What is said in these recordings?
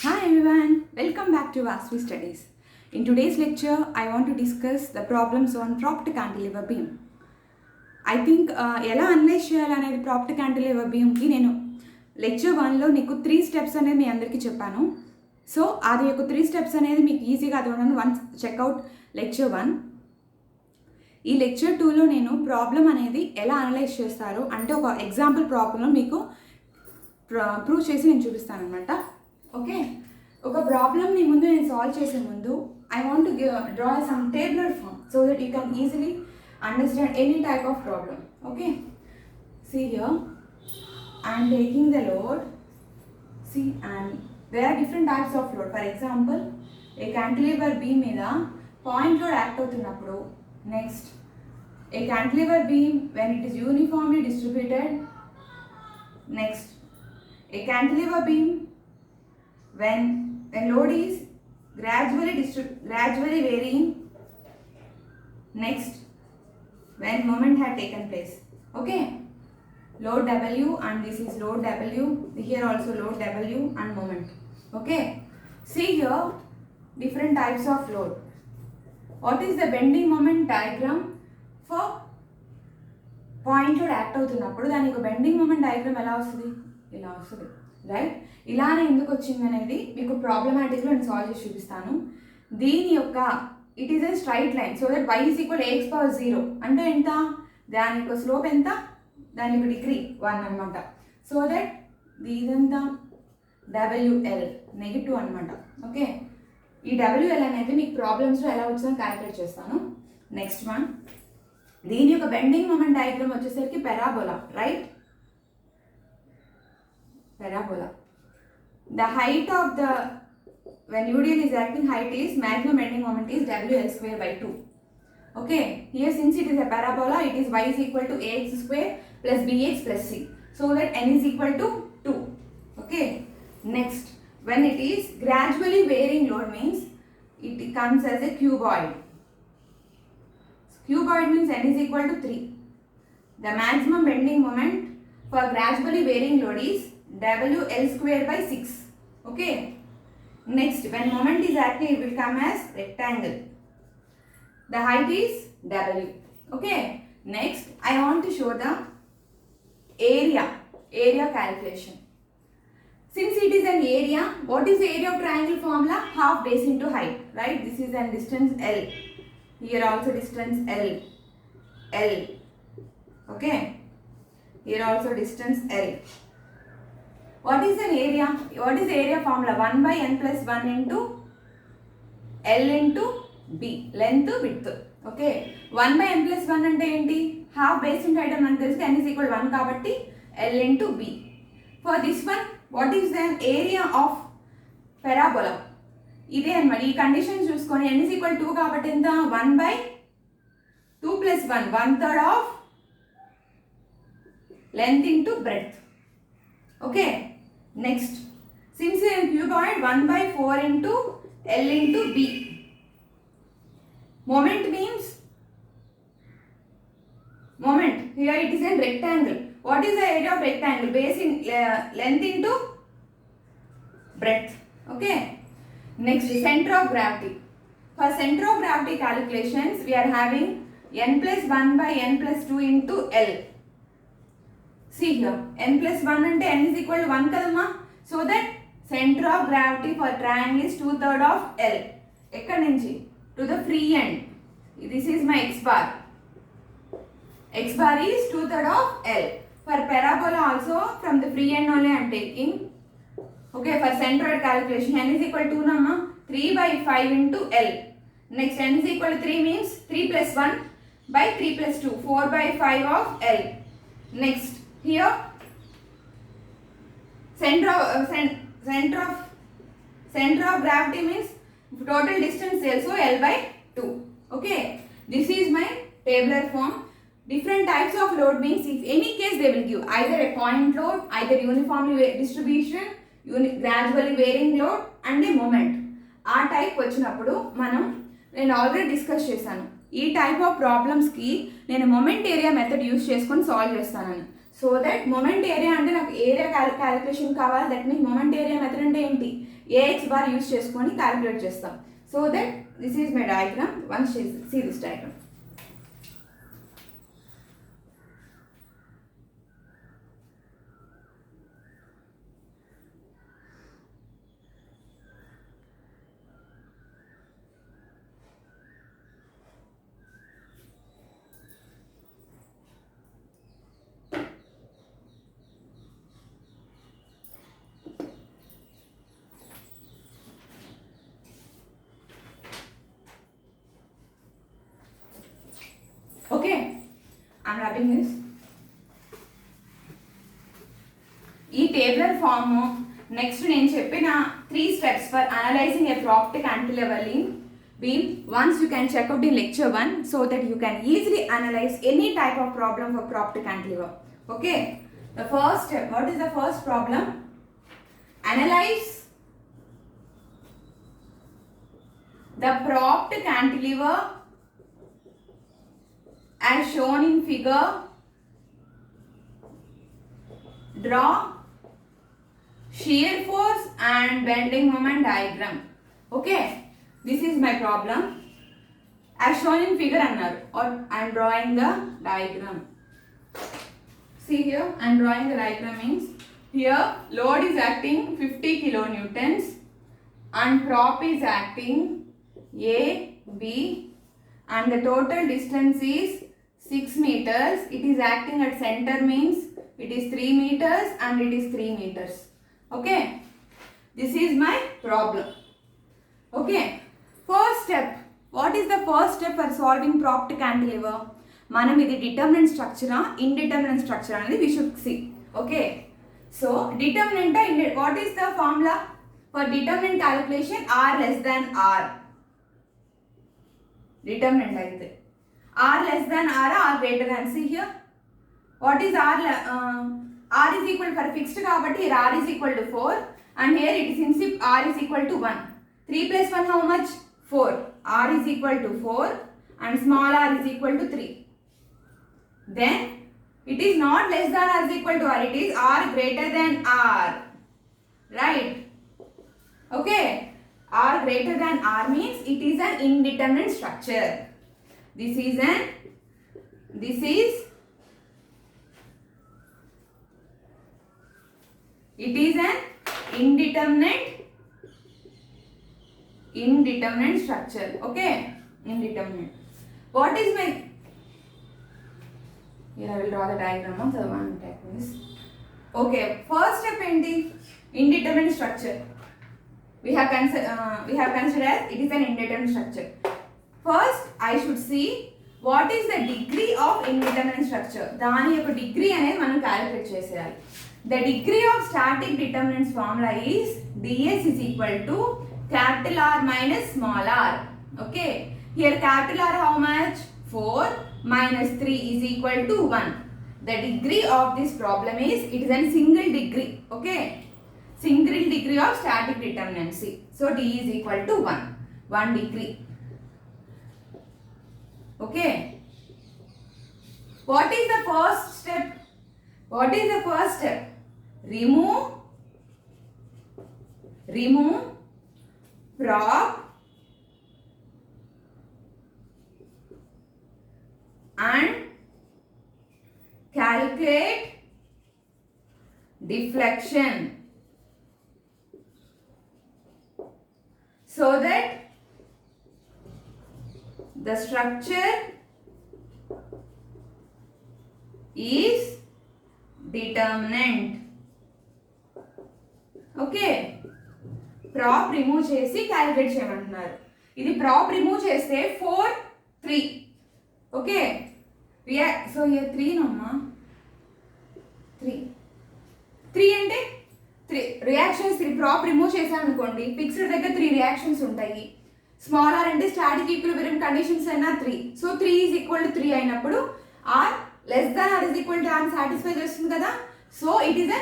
Hi everyone, welcome back to Vasvi Studies. In today's lecture, I want to discuss the problems on propped cantilever beam. I think ఎలా analyse చేయాలనేది prompt cantilever బీమ్కి నేను lecture 1లో నీకు 3 steps అనేది మీ అందరికీ చెప్పాను. So అది యొక్క 3 steps అనేది మీకు ఈజీగా అదొనను వన్స్ చెక్అవుట్ లెక్చర్ 1. ఈ లెక్చర్ 2లో నేను ప్రాబ్లం అనేది ఎలా అనలైజ్ చేస్తారో అంటే ఒక ఎగ్జాంపుల్ ప్రాబ్లం మీకు ప్రూవ్ చేసి నేను చూపిస్తాను అనమాట. ఓకే, ఒక ప్రాబ్లమ్ని ముందు నేను సాల్వ్ చేసే ముందు I want to draw some tabular form so that you can easily understand any type of problem. Okay, see here I am taking the load. See, and there are different types of load. For example, a cantilever beam మీద point load act అవుతున్నప్పుడు, next a cantilever beam when it is uniformly distributed, next a cantilever beam when load is gradually varying, next when moment had taken place. Okay, load W and this is load W, here also load W and moment. Okay, see here different types of load. What is the bending moment diagram for point load act అవుతున్నప్పుడు దానికి ఒక bending moment diagram ఎలా వస్తుంది, ఇలా వస్తుంది, right? ఇలానే ఎందుకు వచ్చింది అనేది మీకు ప్రాబ్లమాటిక్లో నేను సాల్వ్ చేసి చూపిస్తాను. దీని యొక్క it is a straight line so that y is equal ax power 0 అంటే ఎంత, దాని యొక్క స్లోప్ ఎంత, దాని యొక్క డిగ్రీ 1 అనమాట. సో దట్ ఇదంతా WL నెగిటివ్ అనమాట. ఓకే, ఈ WL అనేది మీకు ప్రాబ్లమ్స్లో ఎలా వచ్చిందో క్యాలిక్యులేట్ చేస్తాను. నెక్స్ట్ వన్, దీని యొక్క బెండింగ్ మూమెంట్ డయాగ్రామ్ వచ్చేసరికి parabola, right? Parabola, the height of the when UDL is acting, height is maximum bending moment is WL square by 2. Okay, here since it is a parabola, it is y is equal to ax square plus bx plus c, so that n is equal to 2. Okay, next when it is gradually varying load means it comes as a cuboid. Cuboid means n is equal to 3. The maximum bending moment for gradually varying load is WL square by 6. Okay, next when moment is acting it will come as rectangle. The height is W. Okay, next I want to show the area calculation. Since it is an area, what is the area of triangle formula? Half base into height, right? This is an distance L, here also distance L. Okay, here also distance L. What is an area? What is the area formula? 1 by n plus 1 into L into B, length width. Okay, 1 by n plus 1 అంటే ఏంటి, half base into height మనకు తెలిసి n is equal 1 కాబట్టి L into B. For this one, what is the area of parabola? ఇదే అన్నమాట. ఈ condition చూసుకొని n is equal 2 కాబట్టి ఎంత, 1 by 2 plus 1, 1/3 of length into breadth. Okay, next since a cuboid 1 by 4 into L into B. Moment means moment, here it is a rectangle. What is the area of rectangle? Base in length into breadth. Okay, next center of gravity. For center of gravity calculations we are having n plus 1 by n plus 2 into L. See here, n plus 1 అంటే n is equal to 1 కదమ్మా. So that centre of gravity for triangle is 2/3 of L. ఎక్కడి నుంచి, to the free end. This is my x bar. X bar is 2/3 of L. For parabola also from the free end only I am taking. Okay, for centroid calculation n is equal to namma 3 by 5 into L. Next n is equal to 3 means 3 plus 1 by 3 plus 2, 4 by 5 of L. Next here center of gravity means total distance also L by 2. Okay, this is my tabular form. Different types of load means if any case they will give either a point load, either uniformly distribution, gradually varying load and a moment. ఆ type వచ్చినప్పుడు నేను already discuss చేశాను, ఈ type of ప్రాబ్లమ్స్కి నేను moment area method use చేసుకొని solve చేస్తానని. So that moment area అంటే నాకు ఏరియా క్యాలిక్యులేషన్ కావాలి. That means moment area method అంటే ఏంటి, ఏఎక్స్ బార్ యూస్ చేసుకొని క్యాలిక్యులేట్ చేస్తాం. So that this is my diagram. Once see this diagram. Okay, I'm wrapping this. ఈ టేబులర్ ఫామ్ నెక్స్ట్ నేను చెప్పిన 3 steps for analyzing a propped cantilever beam. Once you can check out in lecture 1 so that you can easily analyze any type of problem for propped cantilever. Okay, the first step, what is the first problem? Analyze the propped cantilever as shown in figure. Draw shear force and bending moment diagram. Okay, this is my problem as shown in figure annaru, or I am drawing the diagram. See here, I am drawing the diagram. Means here load is acting 50 kilonewtons and prop is acting A, B, and the total distance is 6 meters. It is acting at center, means it is 3 meters and it is 3 meters. Okay, this is my problem. Okay, first step, what is the first step for solving propped cantilever? Manam idi determinant structure indeterminate structure anedi we should see. Okay, so determinant, what is the formula for determinant calculation? R less than R. Determinant aithe R less than R or greater than. See here, what is R? R is equal, for fixed kabatti here R is equal to 4 and here it is in SIP R is equal to 1. 3 plus 1 how much? 4. R is equal to 4 and small r is equal to 3. Then it is not less than or is equal to R, it is R greater than R. Right? Okay, R greater than R means it is an indeterminate structure. This is an indeterminate structure. Okay, indeterminate. What is my, here I will draw the diagram of the one like this. Okay, first step enti indeterminate structure. We have considered as it is an indeterminate structure. First I should see what is the degree of indeterminate structure. దాని యొక్క degree అనేది మనం calculate చేసేయాలి. The degree of static determinants formula is ds is equal to capital R minus small r. Okay, here capital R how much? 4 minus 3 is equal to 1. The degree of this problem is, it is a single degree. Okay, single degree of static determinancy. So d is equal to 1 degree. Okay, what is the first step? Remove prop and calculate deflection so that the structure is determinant. Okay, prop remove చేసి calculate చేయమంటున్నారు. ఇది ప్రాప్ remove చేస్తే 4 3. Okay, so year 3 నమ్మా 3 అంటే 3 reactions. 3 ప్రాప్ remove చేశాను అనుకోండి, fixed దగ్గర 3 reactions ఉంటాయి. స్మాల్ ఆర్ అంటే స్టాటిక్ ఈక్విలిబ్రియం కండిషన్స్ అయినా 3. సో 3 ఈజ్ ఈక్వల్ టు 3 అయినప్పుడు R less than R is equal to R satisfy చేస్తుంది కదా. So it is a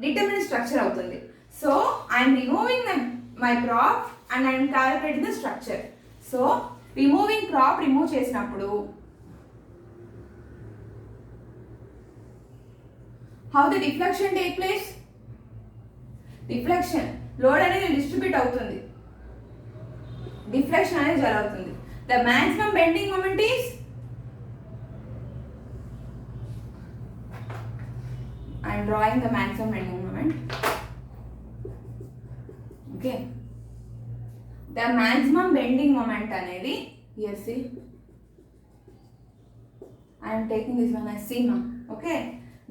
determinant structure అవుతుంది. So I am removing my prop and I am calculating the structure. So removing prop remove చేసినప్పుడు how the deflection take place? Deflection load అనేది distribute అవుతుంది, deflection అనేది జరుగుతుంది. The maximum bending moment is I am drawing the maximum bending moment. Okay. The maximum bending moment అనేది here see. I am taking this one as sigma. Okay.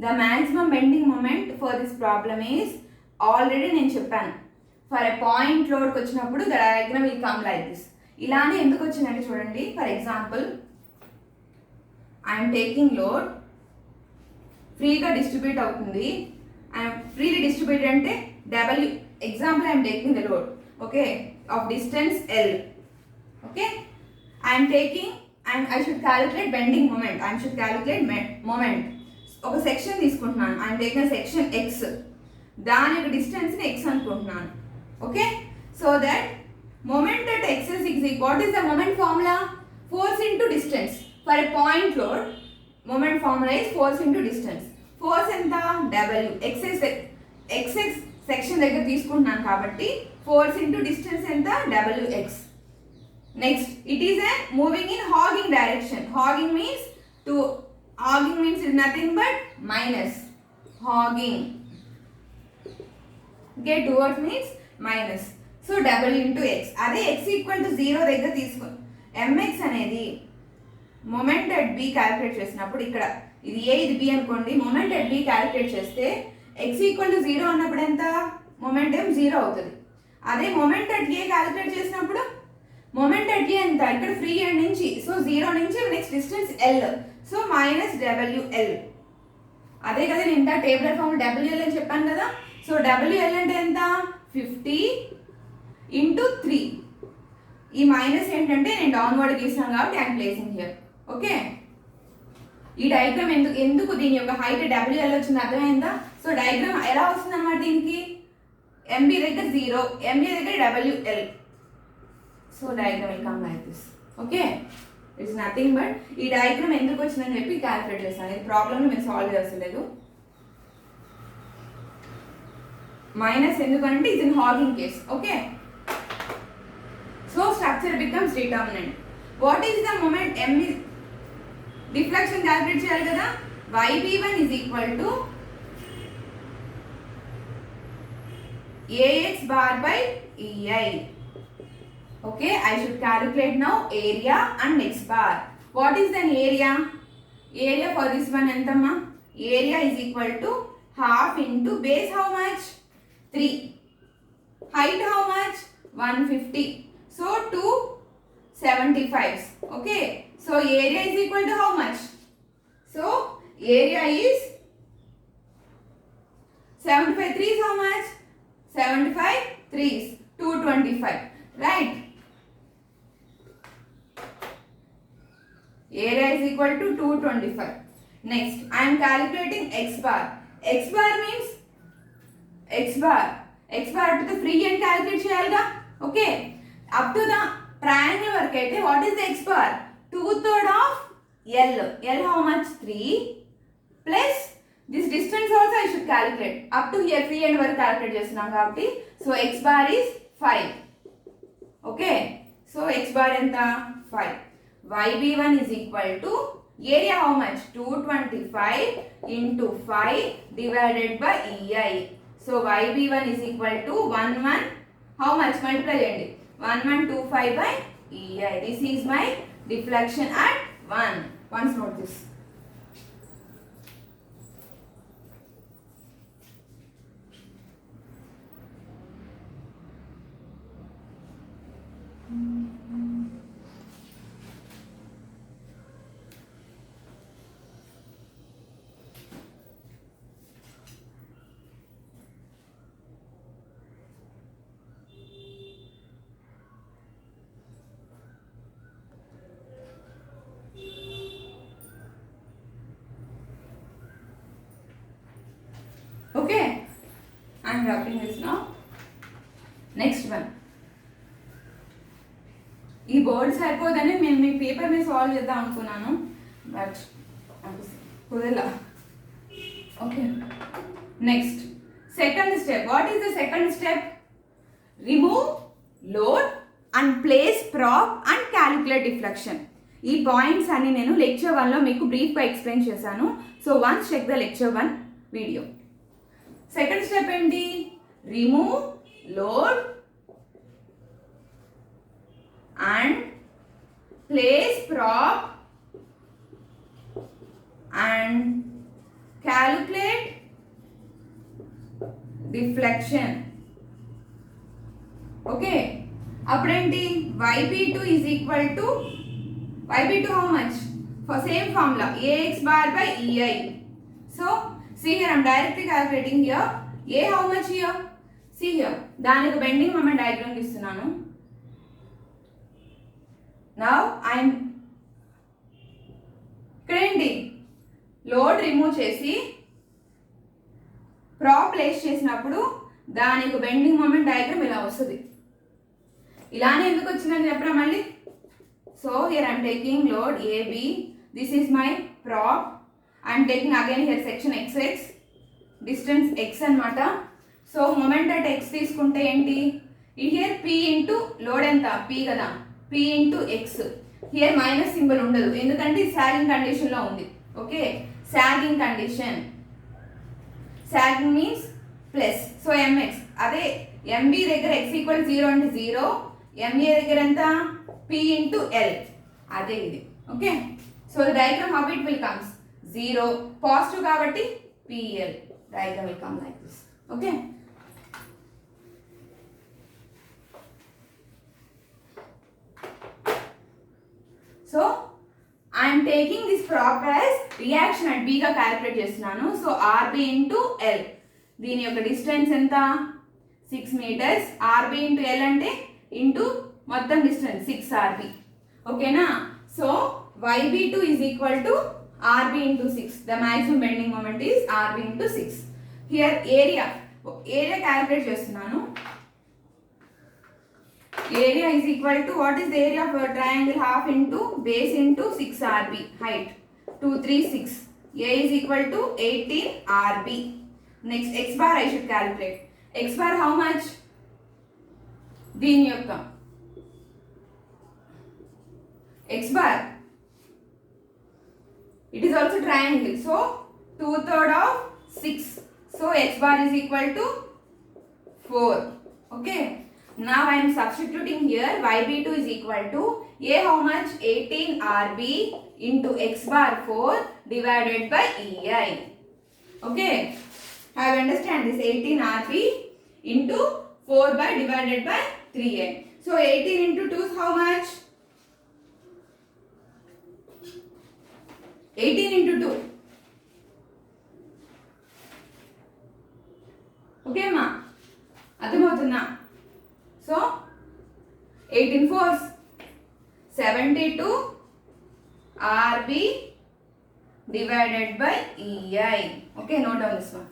The maximum bending moment for this problem is already నేను చెప్పాను. For a point load కి వచ్చినప్పుడు the diagram will come like this. ఇలానే ఎందుకు వచ్చిందంటే చూడండి. For example, I am taking load. ఫ్రీగా distribute అవుతుంది. ఫ్రీలీ డిస్ట్రిబ్యూట్ అంటే W example I'm taking the load okay of distance L. Okay I'm taking and I should calculate bending moment. I should calculate moment. ఒక section తీసుకుంటున్నాను. I'm taking section X, దాని యొక్క డిస్టెన్స్ని X అనుకుంటున్నాను. Okay so that moment at X is what is the moment formula? Force into distance. For a point load moment formula is force into distance. Force ఎంత? W. xx section దగ్గర తీసుకుంటున్నాను కాబట్టి force into distance ఎంత? Wx. Next, it is a moving in hogging direction. Hogging means is nothing but minus. Hogging. Okay, towards means minus. So W into x. అదే x equal to 0 దగ్గర తీసుకో. mx అనేది moment at B calculate చేసినప్పుడు ఇక్కడ ఇది ఏ ఇది B అనుకోండి. Moment at B calculate చేస్తే ఎక్స్ ఈక్వల్ టు 0 అన్నప్పుడు ఎంత? మొమెంటం 0 అవుతుంది. అదే మొమెంట్ అట్ ఏ క్యాలిక్యులేట్ చేసినప్పుడు మొమెంట్ అట్ ఏ ఎంత? ఇక్కడ ఫ్రీ ఎండ్ నుంచి, సో 0 నుంచి next distance L, so minus WL. అదే కదా నేను ఇంత టేబులర్ ఫామ్ డబ్ల్యూఎల్ అని చెప్పాను కదా. సో డబ్ల్యూఎల్ అంటే ఎంత? 50 ఇంటూ 3. ఈ మైనస్ ఏంటంటే నేను డౌన్వర్డ్ గీసాను కాబట్టి ఐఎమ్ ప్లేసింగ్ హియర్. ఓకే ఈ డయాగ్రామ్ ఎందుకు దీని యొక్క హైట్ డబ్ల్యూఎల్ వచ్చింది అర్థమైందా? సో డయాగ్రామ్ ఎలా వస్తుంది అన్నమాట దీనికి ఎంబీ దగ్గర 0, ఎంబీ దగ్గర WL. So diagram will come like this. Okay it's nothing but ఈ డయాగ్రామ్ ఎందుకు వచ్చిందని చెప్పి క్యాలిక్యులేట్ చేస్తాను. ఈ ప్రాబ్లమ్ని మీరు సాల్వ్ చేస్తలేదు. మైనస్ ఎందుకంటే ఇది in hogging case. Okay so structure becomes determinant. What is the moment? M is deflection calculate చేయాలి కదా. yb1 is equal to ax bar by ei. Okay, I should calculate now area and x bar. What is the area? Area for this one entamma? Area is equal to half into base how much? 3. Height how much? 150. So 275. Okay. So area is equal to how much? So area is 75 3s how much? 75 3s 225. Right. Area is equal to 225. Next, I am calculating x bar. X bar means x bar. X bar to the free end calculate చేయాలిగా. Okay. Up to the triangle work అయితే what is the x bar? 2/3 of L. L how much? 3 plus this distance also I should calculate. Up to here free end work calculate చేస్తున్నాం కాబట్టి so x bar is 5. Okay. So x bar ఎంత? 5. yb1 is equal to area how much? 225 into 5 divided by ei. So yb1 is equal to 11 how much? Multiply చేయండి. 1125 by ei. This is my deflection at 1. Once note this. Okay, I am wrapping this now. Next one. ఈ board సరిపోదని మేము మీ paper మీద solve చేద్దాం అనుకున్నాను but కుదరలా. Okay Next, second step. What is the second step? Remove load and place prop and calculate deflection. ఈ points అన్ని నేను లెక్చర్ 1లో మీకు బ్రీఫ్గా ఎక్స్ప్లెయిన్ చేశాను. So once check the lecture 1 video. Second step ఏంటి? Remove load and place prop and calculate deflection. Okay, అప్పుడేంటి? yp2 is equal to yp2 how much? For same formula ax bar by ei. So see here, I'm directly calculating here. A how much here? See here, దానికి bending moment diagram ఇస్తున్నాను. Now I'm ఇక్కడేంటి? Load remove చేసి ప్రాప్ place చేసినప్పుడు దానికి bending moment diagram ఇలా వస్తుంది. ఇలానే ఎందుకు వచ్చిందని చెప్పరా మళ్ళీ? So here I'm taking load AB, this is my prop, I'm taking again here section xx, distance x అనమాట. సో మూమెంట్ అట్ x తీసుకుంటే ఏంటి? హియర్ p ఇంటూ లోడ్ ఎంత? p కదా, p into x. Here minus symbol ఉండదు ఎందుకంటే sagging కండిషన్లో ఉంది. Okay, sagging condition, sagging means plus. So mx, అదే mb దగ్గర x ఈక్వల్ 0 అంటే 0, ma దగ్గర ఎంత? p ఇంటూ l, అదే ఇది. Okay, so the diagram how it will comes 0 positive కాబట్టి pl, diagram will come like this. Okay, so I'm taking this prop as reaction at b గా calculate చేస్తున్నాను. So rb into l, దీని యొక్క distance ఎంత? 6 meters. rb into l అంటే into మొత్తం distance 6rb. ఓకేనా? So yb2 is equal to rb into 6. The maximum bending moment is rb into 6. Here area calculate చేస్తున్నాను. Area is equal to, what is the area of a triangle? Half into base into 6rb, height 236. A is equal to 18rb. Next x bar I should calculate. X bar how much? దీని యొక్క x bar, it is also triangle, so 2/3 of 6. So x bar is equal to 4. Okay, now I am substituting here. yb2 is equal to a how much? 18rb into x bar 4 divided by ei. Okay, have you understand this? 18rb into 4 by divided by 3a. So 18 into 2 is how much? 18 into 2. Okay ma, అర్థమవుతుందా? So 18 4s 72 rb divided by ei. Okay, note down this one.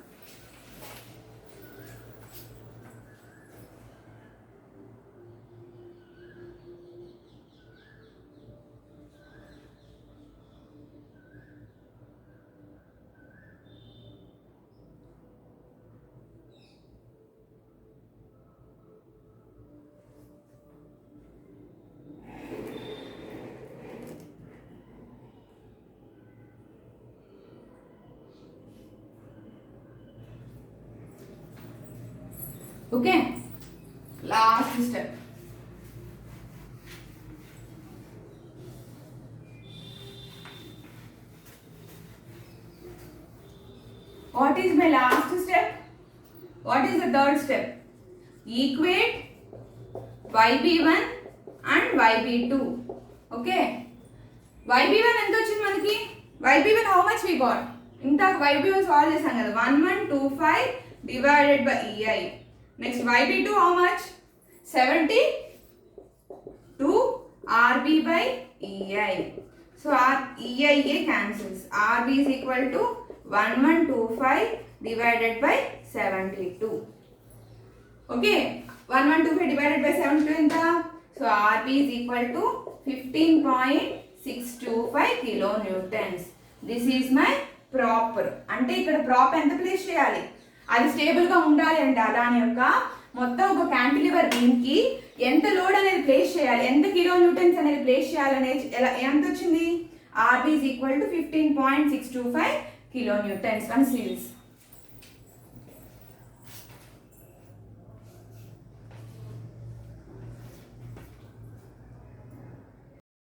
Okay, last step. What is my last step? What is the third step? Equate yb1 and yb2. Okay, yb1 ఎంత వచ్చింది మనకి? yb1 how much we got? ఇంత yb1 solve చేసాం కదా, 1125 divided by ei. Next yb2 how much? 72 rb by ei. So ei cancels. Rb is equal to 1125 divided by 72. Okay, 1125 divided by 72 enta? So Rb is equal to 15.625 kilonewtons. This is my prop. అంటే ఇక్కడ ప్రాప్ ఎంత place చేయాలి? అది స్టేబుల్గా ఉండాలి అంటే దాని యొక్క మొత్తం ఒక క్యాంటిలివర్ బీమ్కి ఎంత లోడ్ అనేది ప్లేస్ చేయాలి, ఎంత కిలో న్యూటన్స్ అనేది ప్లేస్ చేయాలి అనేది ఎంత వచ్చింది? RB is equal to 15.625 kilo Newton's on series.